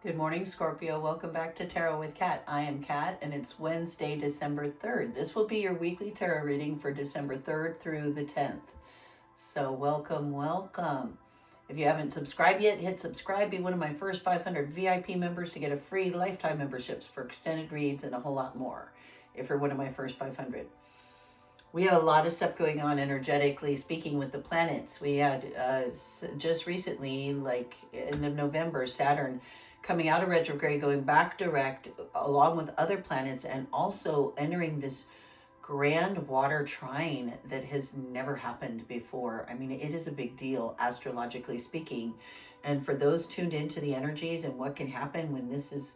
Good morning, Scorpio. Welcome back to Tarot with Kat. I am Kat, and it's Wednesday, December 3rd. This will be your weekly tarot reading for December 3rd through the 10th. So welcome, welcome. If you haven't subscribed yet, hit subscribe. Be one of my first 500 VIP members to get a free lifetime memberships for extended reads and a whole lot more if you're one of my first 500. We have a lot of stuff going on energetically speaking with the planets. We had just recently, like end of November, Saturn coming out of retrograde, going back direct along with other planets, and also entering this grand water trine that has never happened before. I mean, it is a big deal astrologically speaking. And for those tuned into the energies and what can happen when this is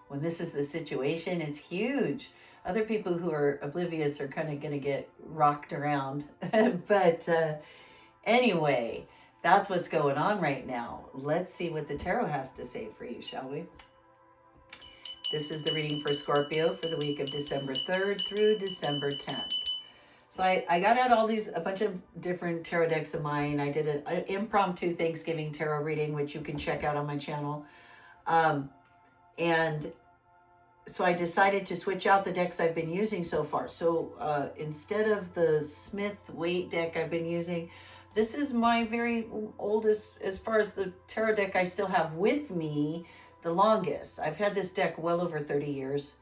the situation, it's huge. Other people who are oblivious are kind of going to get rocked around. But anyway, that's what's going on right now. Let's see what the tarot has to say for you, shall we? This is the reading for Scorpio for the week of December 3rd through December 10th. So I got out a bunch of different tarot decks of mine. I did an impromptu Thanksgiving tarot reading, which you can check out on my channel. And so I decided to switch out the decks I've been using so far. So instead of the Smith Waite deck I've been using, this is my very oldest, as far as the tarot deck I still have with me, the longest. I've had this deck well over 30 years,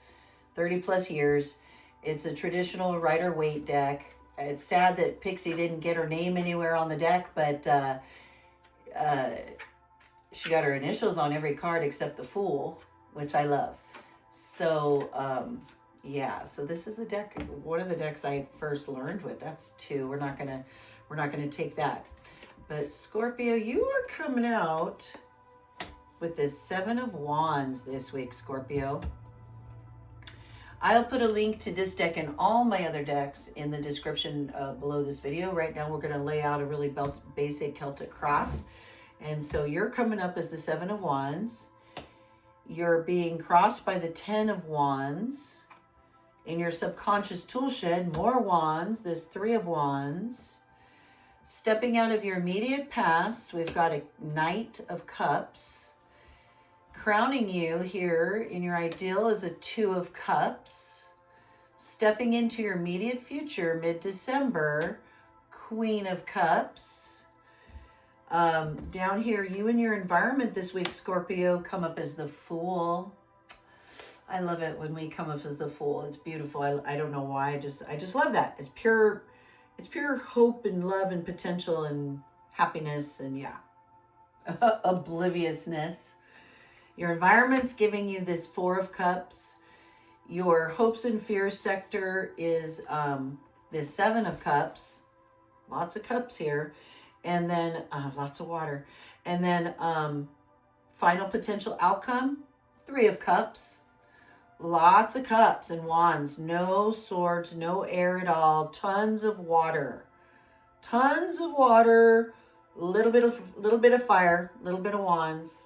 30 plus years. It's a traditional Rider-Waite deck. It's sad that Pixie didn't get her name anywhere on the deck, but she got her initials on every card except the Fool, which I love. So, yeah, so this is the deck, one of the decks I first learned with. That's two. We're not gonna take that. But Scorpio, you are coming out with this Seven of Wands this week, Scorpio. I'll put a link to this deck and all my other decks in the description below this video. Right now, we're going to lay out a really basic Celtic cross. And so you're coming up as the Seven of Wands. You're being crossed by the 10 of Wands. In your subconscious tool shed, more wands. There's 3 of Wands. Stepping out of your immediate past, we've got a Knight of Cups. Crowning you here in your ideal is a 2 of Cups. Stepping into your immediate future, mid-December, Queen of Cups. Down here, you and your environment this week, Scorpio, come up as the Fool. I love it when we come up as the Fool. It's beautiful. I don't know why. I just love that. It's pure hope and love and potential and happiness and yeah, obliviousness. Your environment's giving you this 4 of Cups. Your hopes and fears sector is this 7 of Cups. Lots of cups here. And then lots of water. And then final potential outcome, 3 of Cups. Lots of cups and wands. No swords, no air at all. Tons of water. Tons of water. Little bit of fire. Little bit of wands.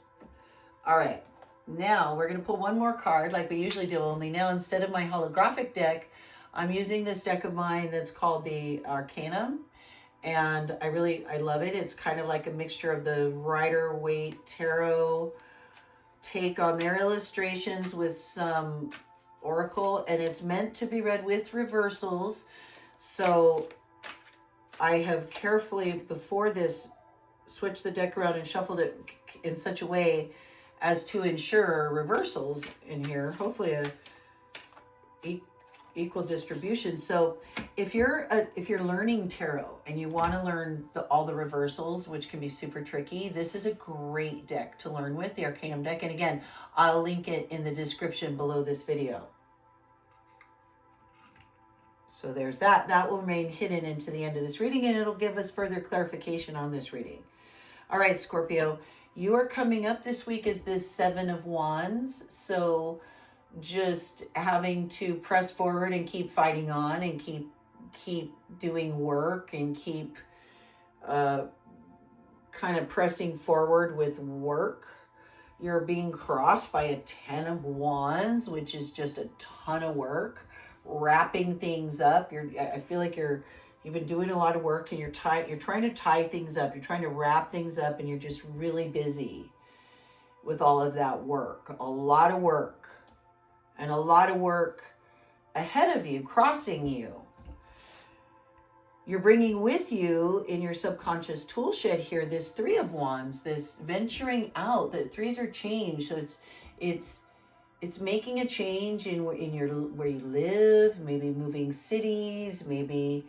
All right. Now we're going to pull one more card like we usually do. Only now instead of my holographic deck, I'm using this deck of mine that's called the Arcanum. And I love it. It's kind of like a mixture of the Rider-Waite tarot take on their illustrations with some oracle, and it's meant to be read with reversals. So I have carefully, before this, switched the deck around and shuffled it in such a way as to ensure reversals in here. Hopefully a equal distribution. So if you're learning tarot and you want to learn all the reversals, which can be super tricky, this is a great deck to learn with, the Arcanum deck. And again, I'll link it in the description below this video. So there's that. That will remain hidden into the end of this reading, and it'll give us further clarification on this reading. All right, Scorpio, you are coming up this week as this 7 of Wands. So just having to press forward and keep fighting on and keep doing work and keep kind of pressing forward with work. You're being crossed by a 10 of Wands, which is just a ton of work, wrapping things up. I feel like you've been doing a lot of work and you're trying to tie things up. You're trying to wrap things up and you're just really busy. with all of that work. A lot of work. And a lot of work ahead of you, crossing you. You're bringing with you in your subconscious tool shed here this Three of Wands, this venturing out. That threes are change, so it's making a change in your where you live, maybe moving cities, maybe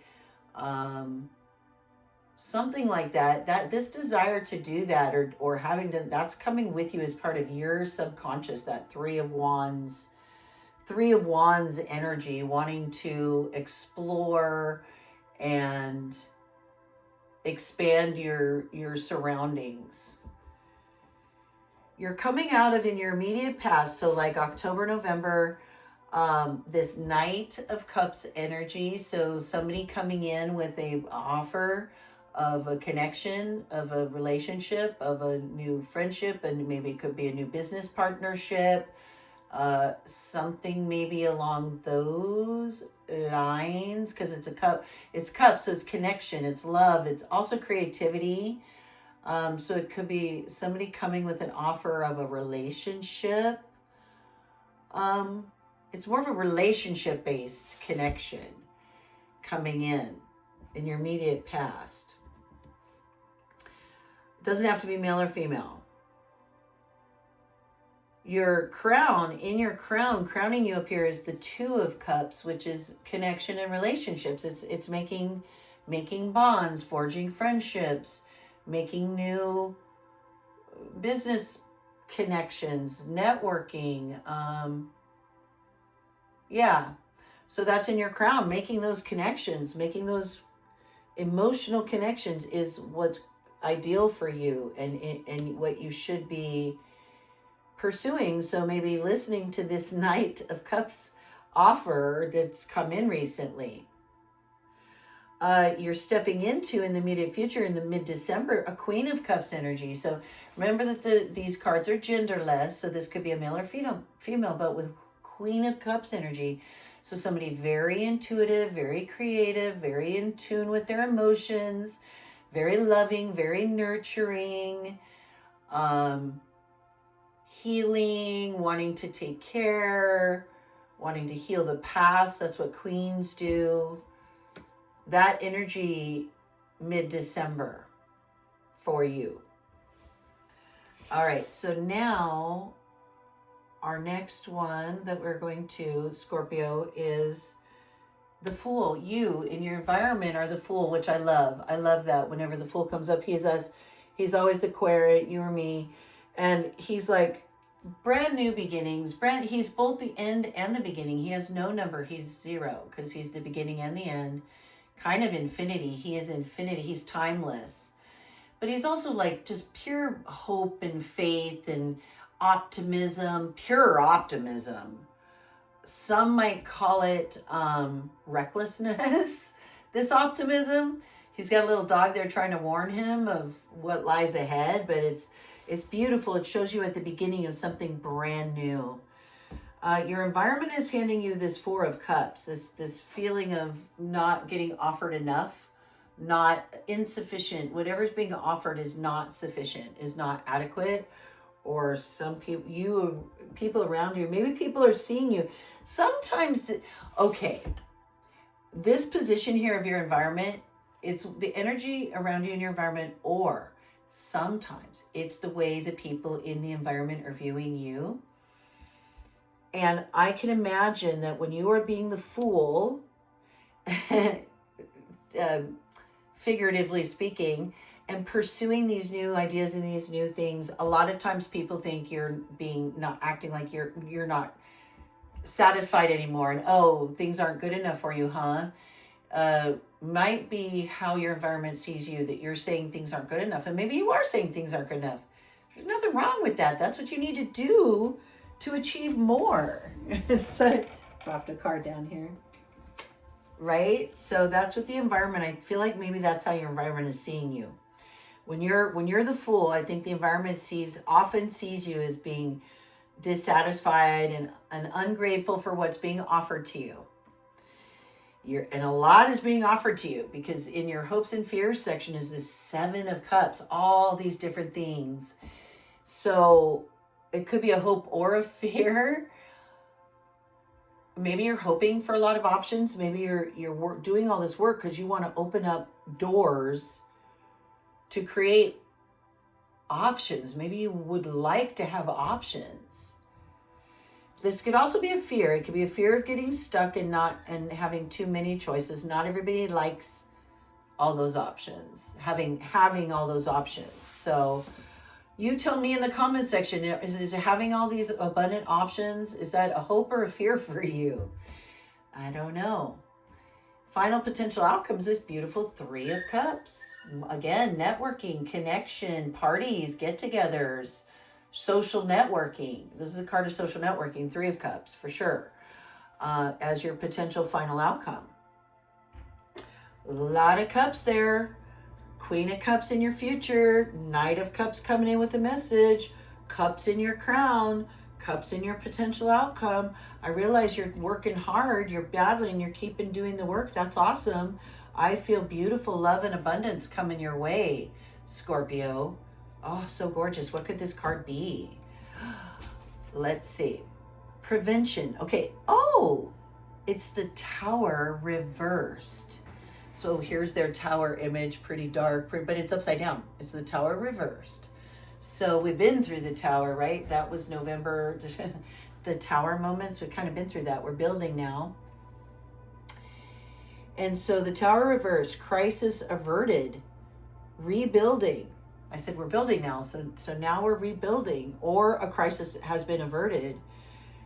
something like that. That this desire to do that, or having to, that's coming with you as part of your subconscious. That Three of Wands energy, wanting to explore and expand your surroundings. You're coming out of in your immediate past, so like October, November, this Knight of Cups energy. So somebody coming in with a offer of a connection, of a relationship, of a new friendship, and maybe it could be a new business partnership, something maybe along those lines, because it's a cup, so it's connection, it's love, it's also creativity. So it could be somebody coming with an offer of a relationship. It's more of a relationship based connection coming in your immediate past. It doesn't have to be male or female. Your crown, crowning you up here is the Two of Cups, which is connection and relationships. It's making bonds, forging friendships, making new business connections, networking. So that's in your crown, making those connections, making those emotional connections is what's ideal for you and what you should be pursuing. So maybe listening to this Knight of Cups offer that's come in recently. You're stepping into in the immediate future, in the mid-December, a Queen of Cups energy. So remember that these cards are genderless, so this could be a male or female, but with Queen of Cups energy. So somebody very intuitive, very creative, very in tune with their emotions, very loving, very nurturing, healing, wanting to take care, wanting to heal the past. That's what queens do. That energy mid-December for you. All right, so now our next one that we're going to, Scorpio, is the Fool. You in your environment are the Fool, which I love. I love that whenever the Fool comes up, he's us. He's always the Aquarius, you or me. And he's like brand new beginnings. He's both the end and the beginning. He has no number. He's zero because he's the beginning and the end. Kind of infinity. He is infinity. He's timeless. But he's also like just pure hope and faith and optimism, pure optimism. Some might call it recklessness, this optimism. He's got a little dog there trying to warn him of what lies ahead, but it's beautiful. It shows you at the beginning of something brand new. Your environment is handing you this Four of Cups, this feeling of not getting offered enough, not insufficient. Whatever's being offered is not sufficient, is not adequate. Or some people, people around you, maybe people are seeing you. Sometimes, this position here of your environment, it's the energy around you in your environment, or sometimes it's the way the people in the environment are viewing you. And I can imagine that when you are being the Fool, figuratively speaking, and pursuing these new ideas and these new things, a lot of times people think you're not acting like you're not satisfied anymore, and things aren't good enough for you, huh? Might be how your environment sees you, that you're saying things aren't good enough, and maybe you are saying things aren't good enough. There's nothing wrong with that. That's what you need to do to achieve more. So, dropped a card down here. Right? So that's what the environment, I feel like maybe that's how your environment is seeing you. When you're the Fool, I think the environment often sees you as being dissatisfied and ungrateful for what's being offered to you. And a lot is being offered to you, because in your hopes and fears section is this Seven of Cups, all these different things. So it could be a hope or a fear. Maybe you're hoping for a lot of options. Maybe you're doing all this work because you want to open up doors to create options. Maybe you would like to have options. This could also be a fear. It could be a fear of getting stuck and having too many choices. Not everybody likes all those options, having all those options. So you tell me in the comment section, is having all these abundant options, is that a hope or a fear for you? I don't know. Final potential outcomes, this beautiful 3 of Cups. Again, networking, connection, parties, get-togethers, social networking. This is a card of social networking, 3 of Cups for sure, as your potential final outcome. A lot of cups there. Queen of Cups in your future, Knight of Cups coming in with a message, Cups in your crown, Cups in your potential outcome. I realize you're working hard, you're battling, you're keeping doing the work. That's awesome. I feel beautiful love and abundance coming your way, Scorpio. Oh, so gorgeous. What could this card be? Let's see. Prevention. Okay. Oh, it's the Tower reversed. So here's their tower image, pretty dark, but it's upside down. It's the Tower reversed. So we've been through the Tower, right? That was November, the Tower moments. We've kind of been through that. We're building now. And so the Tower reversed, crisis averted, rebuilding. I said we're building now. So now we're rebuilding, or a crisis has been averted.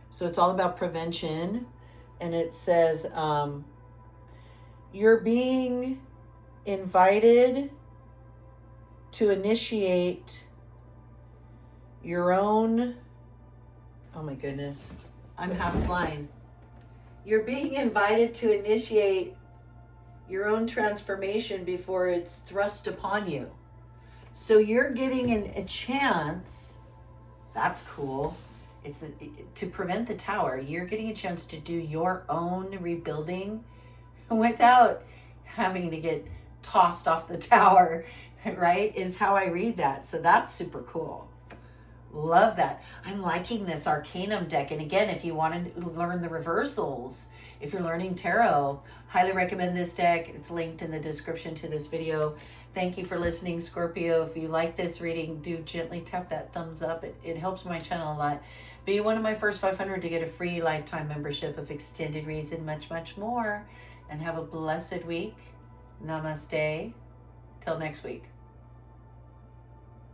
So it's all about prevention. And it says, you're being invited to initiate your own, oh my goodness, I'm half blind. You're being invited to initiate your own transformation before it's thrust upon you. So you're getting a chance, that's cool. It's to prevent the Tower. You're getting a chance to do your own rebuilding without having to get tossed off the Tower, right? Is how I read that. So that's super cool. Love that. I'm liking this Arcanum deck. And again, if you want to learn the reversals, if you're learning tarot, highly recommend this deck. It's linked in the description to this video. Thank you for listening, Scorpio. If you like this reading, do gently tap that thumbs up. It helps my channel a lot. Be one of my first 500 to get a free lifetime membership of extended reads and much, much more. And have a blessed week. Namaste. Till next week.